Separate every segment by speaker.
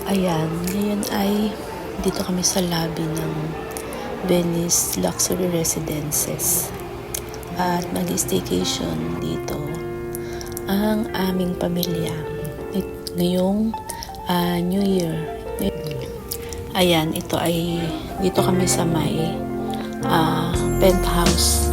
Speaker 1: Ayan, ngayon ay dito kami sa lobby ng Venice Luxury Residences at mag-staycation dito ang aming pamilya ngayong New Year. Ayan, ito ay dito kami sa may penthouse.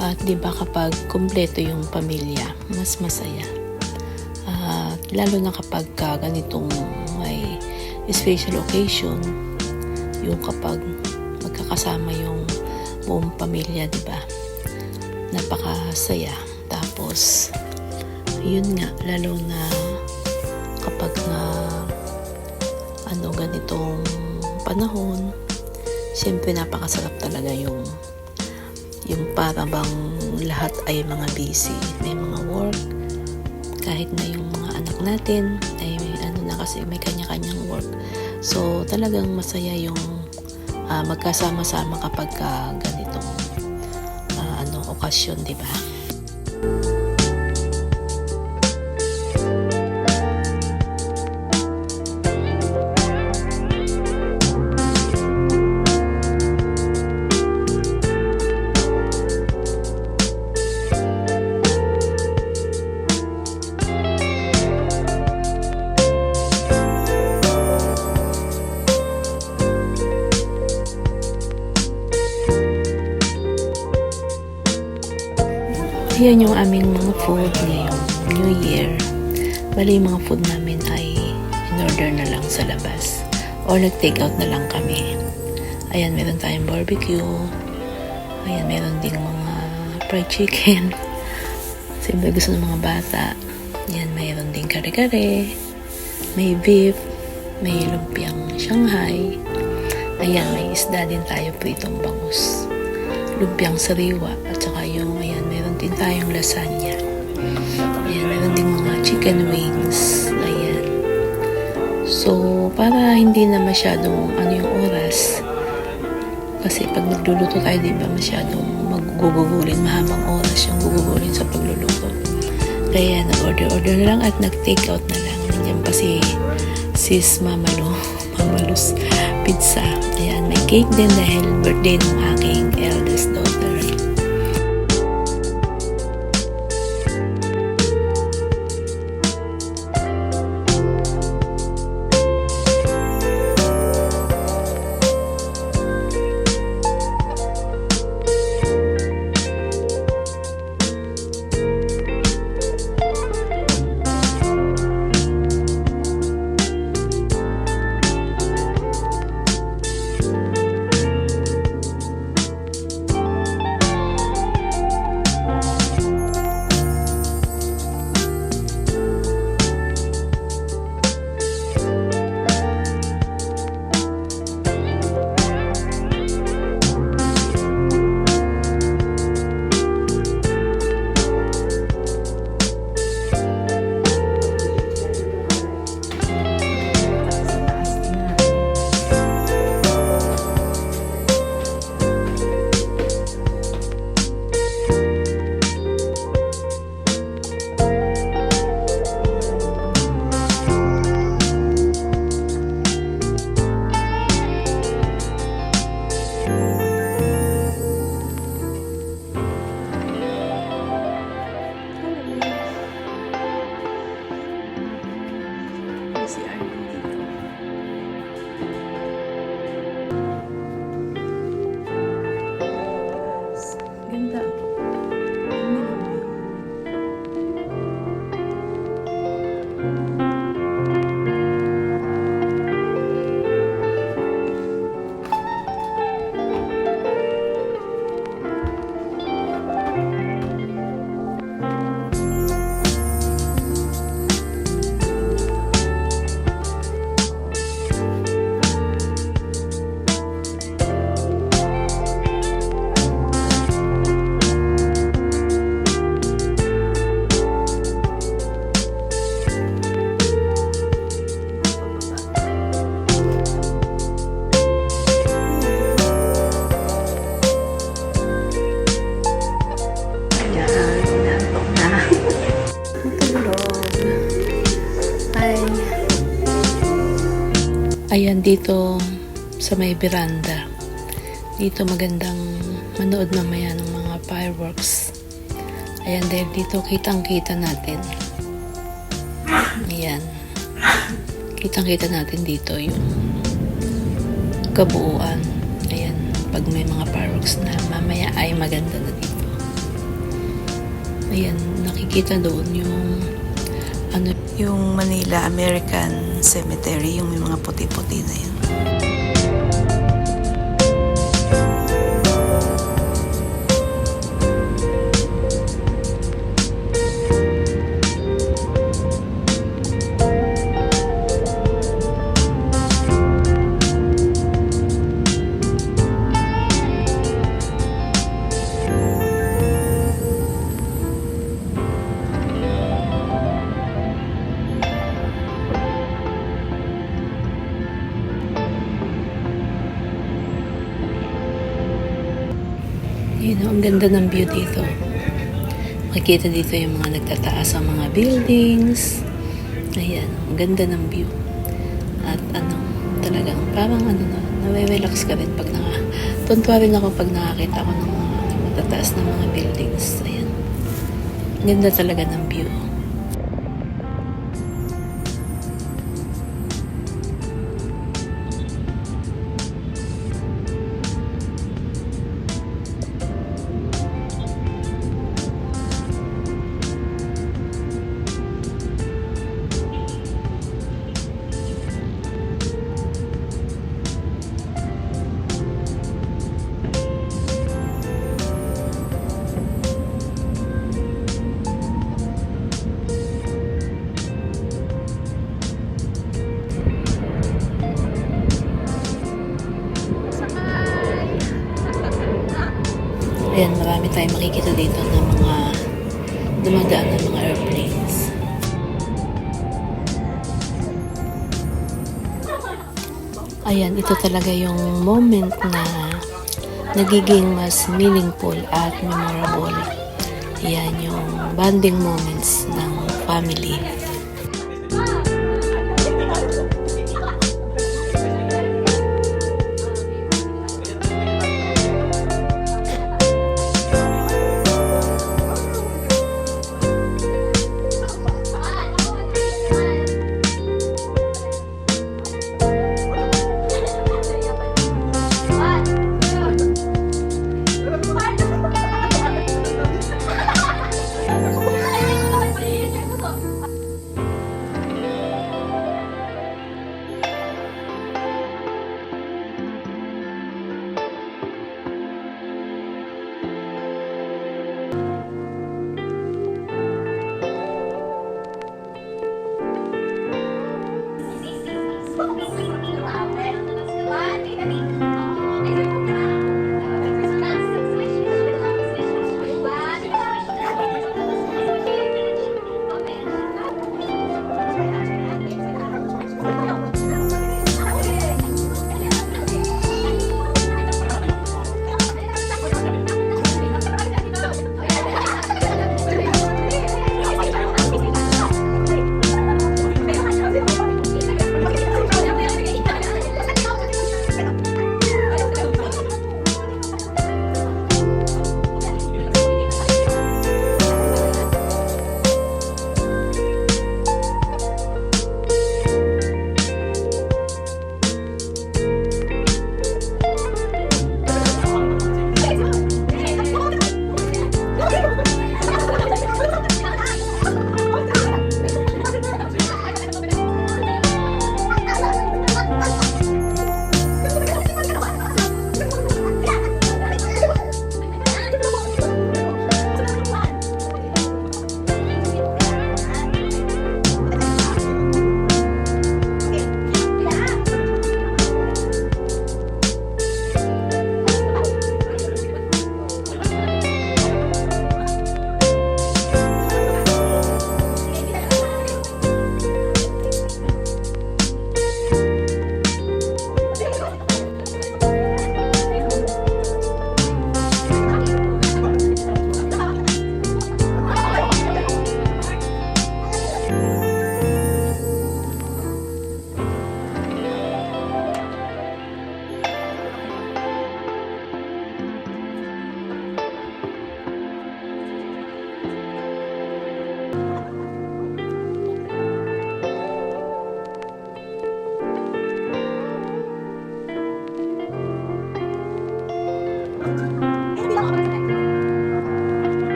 Speaker 1: At di ba kapag kumpleto yung pamilya, mas masaya. Lalo na kapag ganitong may special occasion, yung kapag magkakasama yung buong pamilya, di ba? Napakasaya. Tapos, yun nga, lalo na kapag ganitong panahon, siyempre napakasarap talaga yung para bang lahat ay mga busy, may mga work, kahit na yung mga anak natin ay kasi may kanya-kanyang work. So talagang masaya yung magkasama-sama kapag ganitong okasyon, di ba? Yan yung aming mga food ngayong New Year. Bali, yung mga food namin ay in-order na lang sa labas or nag-take out na lang kami. Ayan, meron tayong barbecue. Ayan, meron ding mga fried chicken. Siyempre gusto ng mga bata. Ayan, meron ding kare-kare. May beef. May lumpiang Shanghai. Ayan, may isda din tayo po itong bangus. Lumpiang sariwa. At saka yung, ayan, meron din tayong lasagna. Ayan, meron din mga chicken wings. Ayan. So, para hindi na masyadong yung oras, kasi pag nagluluto tayo, di ba, masyadong magugugulin, mahabang oras yung gugugulin sa pagluluto. Kaya nag-order na lang at nag-take out na lang. Nandiyan pa si Sis Mamalos Pizza. Ayan, may cake din dahil birthday ng aking eldest daughter. Ayan, dito sa may veranda. Dito magandang manood mamaya ng mga fireworks. Ayan, dahil dito kitang-kita natin. Ayan. Kitang-kita natin dito yung kabuuan. Ayan, pag may mga fireworks na mamaya ay maganda na dito. Ayan, nakikita doon yung Manila American Cemetery, yung may mga puti-puti na yun. Ang ganda ng view dito. Makikita dito yung mga nagtataas ang mga buildings. Ayan, ang ganda ng view. At talagang parang nawe-relax ka rin pag tuntua rin ako pag nakakita ko ng mga matataas na mga buildings. Ayan. Ang ganda talaga ng view. Ayan, marami tayong makikita dito ng mga dumadaan ng mga airplanes. Ayan, ito talaga yung moment na nagiging mas meaningful at memorable. Ayan, yung bonding moments ng family.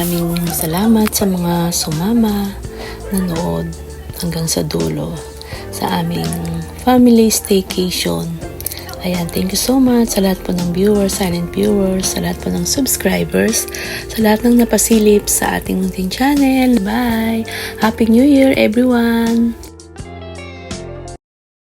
Speaker 1: maraming salamat sa mga sumama, nanood hanggang sa dulo sa aming family staycation. Ayan, thank you so much sa lahat po ng viewers, silent viewers, sa lahat po ng subscribers, sa lahat ng napasilip sa ating munting channel. Bye! Happy New Year, everyone!